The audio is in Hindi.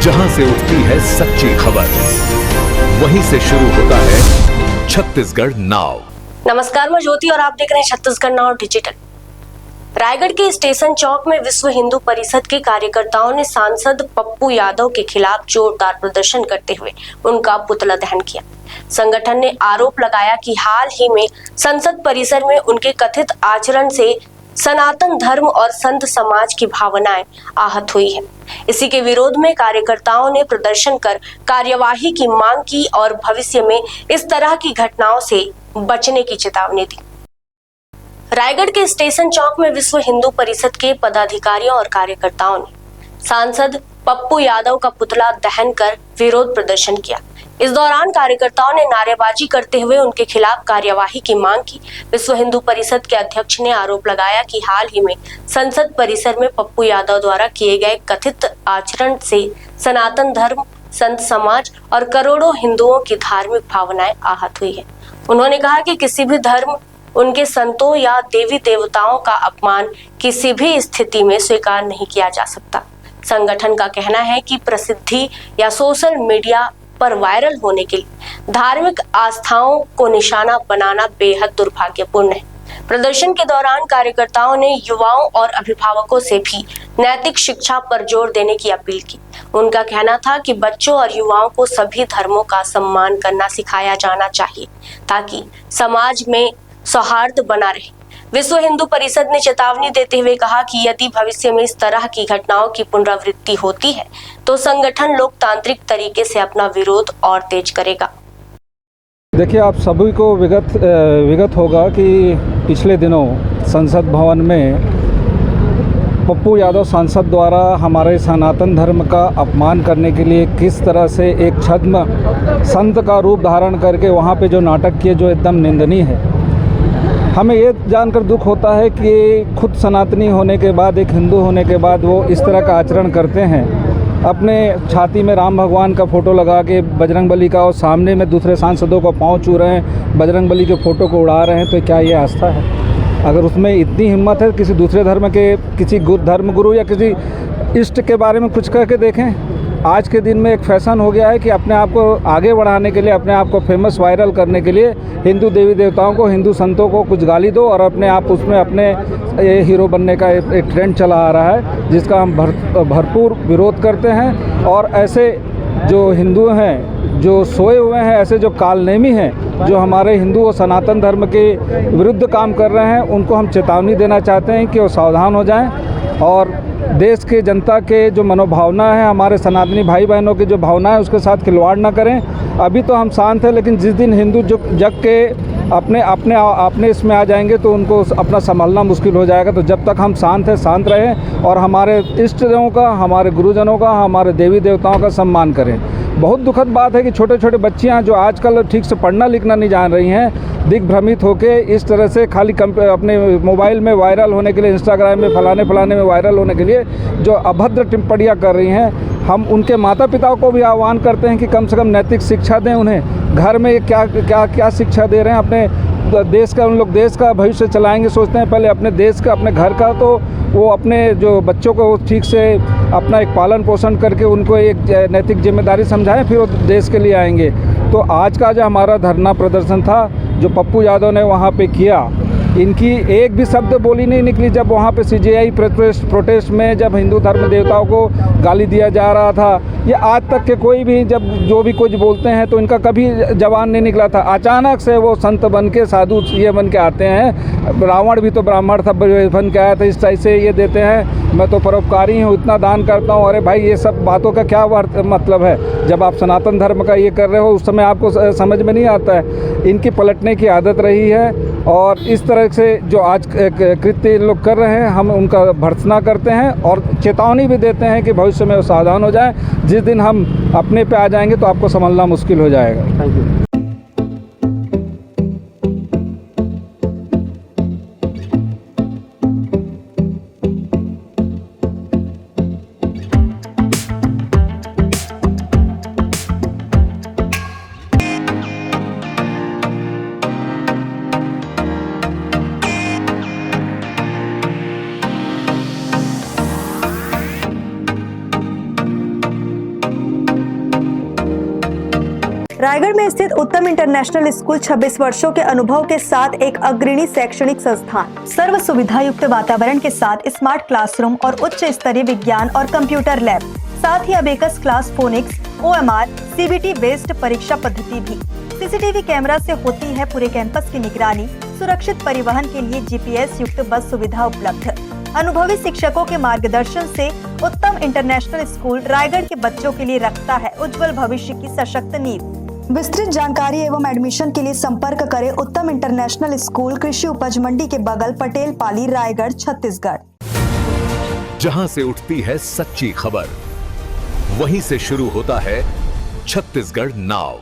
जहां से उठती है सच्ची खबर, वहीं से शुरू होता है छत्तीसगढ़ नाउ। नमस्कार, मैं ज्योति और आप देख रहे हैं छत्तीसगढ़ नाउ डिजिटल। रायगढ़ के स्टेशन चौक में विश्व हिंदू परिषद के कार्यकर्ताओं ने सांसद पप्पू यादव के खिलाफ जोरदार प्रदर्शन करते हुए उनका पुतला दहन किया। संगठन ने आरोप लगाया कि हाल ही में संसद परिसर में उनके कथित आचरण से सनातन धर्म और संत समाज की भावनाएं आहत हुई है। इसी के विरोध में कार्यकर्ताओं ने प्रदर्शन कर कार्यवाही की मांग की और भविष्य में इस तरह की घटनाओं से बचने की चेतावनी दी। रायगढ़ के स्टेशन चौक में विश्व हिंदू परिषद के पदाधिकारियों और कार्यकर्ताओं ने सांसद पप्पू यादव का पुतला दहन कर विरोध प्रदर्शन किया। इस दौरान कार्यकर्ताओं ने नारेबाजी करते हुए उनके खिलाफ कार्यवाही की मांग की। विश्व हिंदू परिषद के अध्यक्ष ने आरोप लगाया कि हाल ही में संसद परिसर में पप्पू यादव द्वारा किए गए कथित आचरण से सनातन धर्म, संत समाज और करोड़ों हिंदुओं की धार्मिक भावनाएं आहत हुई है। उन्होंने कहा कि किसी भी धर्म, उनके संतों या देवी देवताओं का अपमान किसी भी स्थिति में स्वीकार नहीं किया जा सकता। संगठन का कहना है कि प्रसिद्धि या सोशल मीडिया पर वायरल होने के लिए धार्मिक आस्थाओं को निशाना बनाना बेहद दुर्भाग्यपूर्ण है। प्रदर्शन के दौरान कार्यकर्ताओं ने युवाओं और अभिभावकों से भी नैतिक शिक्षा पर जोर देने की अपील की। उनका कहना था कि बच्चों और युवाओं को सभी धर्मों का सम्मान करना सिखाया जाना चाहिए ताकि समाज में सौहार्द बना रहे। विश्व हिंदू परिषद ने चेतावनी देते हुए कहा कि यदि भविष्य में इस तरह की घटनाओं की पुनरावृत्ति होती है तो संगठन लोकतांत्रिक तरीके से अपना विरोध और तेज करेगा। देखिए, आप सभी को विगत होगा कि पिछले दिनों संसद भवन में पप्पू यादव सांसद द्वारा हमारे सनातन धर्म का अपमान करने के लिए किस तरह से एक छद्म संत का रूप धारण करके वहाँ पे जो नाटक किए, जो एकदम निंदनीय है। हमें ये जानकर दुख होता है कि खुद सनातनी होने के बाद, एक हिंदू होने के बाद वो इस तरह का आचरण करते हैं। अपने छाती में राम भगवान का फ़ोटो लगा के बजरंगबली का, और सामने में दूसरे सांसदों को पाँव छू रहे हैं, बजरंगबली के फ़ोटो को उड़ा रहे हैं। तो क्या ये आस्था है? अगर उसमें इतनी हिम्मत है, किसी दूसरे धर्म के किसी धर्मगुरु या किसी इष्ट के बारे में कुछ कह के देखें। आज के दिन में एक फैशन हो गया है कि अपने आप को आगे बढ़ाने के लिए, अपने आप को फेमस वायरल करने के लिए हिंदू देवी देवताओं को, हिंदू संतों को कुछ गाली दो और अपने आप उसमें अपने ये हीरो बनने का एक ट्रेंड चला आ रहा है, जिसका हम भरपूर विरोध करते हैं। और ऐसे जो हिंदू हैं, जो सोए हुए हैं, ऐसे जो कालनेमी हैं, जो हमारे हिंदू और सनातन धर्म के विरुद्ध काम कर रहे हैं, उनको हम चेतावनी देना चाहते हैं कि वो सावधान हो जाएं और देश के जनता के जो मनोभावना है, हमारे सनातनी भाई बहनों की जो भावना है, उसके साथ खिलवाड़ ना करें। अभी तो हम शांत हैं, लेकिन जिस दिन हिंदू जग के अपने इसमें आ जाएंगे तो उनको अपना संभालना मुश्किल हो जाएगा। तो जब तक हम शांत हैं, शांत रहें और हमारे इष्टजनों का, हमारे गुरुजनों का, हमारे देवी देवताओं का सम्मान करें। बहुत दुखद बात है कि छोटे छोटे बच्चियां जो आजकल ठीक से पढ़ना लिखना नहीं जान रही हैं, दिग्भ्रमित होकर इस तरह से खाली अपने मोबाइल में वायरल होने के लिए, इंस्टाग्राम में फलाने में वायरल होने के लिए जो अभद्र टिप्पणियाँ कर रही हैं। हम उनके माता पिताओं को भी आह्वान करते हैं कि कम से कम नैतिक शिक्षा दें उन्हें। घर में क्या शिक्षा दे रहे हैं अपने देश का? उन लोग देश का भविष्य चलाएंगे, सोचते हैं पहले अपने देश का, अपने घर का। तो वो अपने जो बच्चों को ठीक से अपना एक पालन पोषण करके उनको एक नैतिक जिम्मेदारी समझाएं, फिर वो देश के लिए आएंगे। तो आज का जो हमारा धरना प्रदर्शन था, जो पप्पू यादव ने वहाँ पे किया, इनकी एक भी शब्द बोली नहीं निकली। जब वहाँ पे CJI प्रोटेस्ट में जब हिंदू धर्म देवताओं को गाली दिया जा रहा था, ये आज तक के कोई भी जब जो भी कुछ बोलते हैं तो इनका कभी जवान नहीं निकला था। अचानक से वो संत बन के, साधु ये बन के आते हैं। रावण भी तो ब्राह्मण था, बन के आया था, इस टाइप से ये देते हैं, मैं तो परोपकारी हूँ, इतना दान करता हूँ। अरे भाई, ये सब बातों का क्या मतलब है? जब आप सनातन धर्म का ये कर रहे हो, उस समय आपको समझ में नहीं आता है। इनकी पलटने की आदत रही है और इस तरह से जो आज कृत्य लोग कर रहे हैं, हम उनका भर्त्सना करते हैं और चेतावनी भी देते हैं कि भविष्य में सावधान हो जाएं। जिस दिन हम अपने पे आ जाएंगे तो आपको संभलना मुश्किल हो जाएगा। Thank you. रायगढ़ में स्थित उत्तम इंटरनेशनल स्कूल 26 वर्षों के अनुभव के साथ एक अग्रणी शैक्षणिक संस्थान, सर्व सुविधा युक्त वातावरण के साथ स्मार्ट क्लासरूम और उच्च स्तरीय विज्ञान और कंप्यूटर लैब, साथ ही abacus class, phonics, OMR, CBT based परीक्षा पद्धति भी। CCTV कैमरा से होती है पूरे कैंपस की निगरानी। सुरक्षित परिवहन के लिए GPS युक्त बस सुविधा उपलब्ध। अनुभवी शिक्षकों के मार्गदर्शन से उत्तम इंटरनेशनल स्कूल रायगढ़ के बच्चों के लिए रखता है उज्जवल भविष्य की सशक्त नींव। विस्तृत जानकारी एवं एडमिशन के लिए संपर्क करें उत्तम इंटरनेशनल स्कूल, कृषि उपज मंडी के बगल, पटेल पाली, रायगढ़, छत्तीसगढ़। जहां से उठती है सच्ची खबर, वहीं से शुरू होता है छत्तीसगढ़ नाव।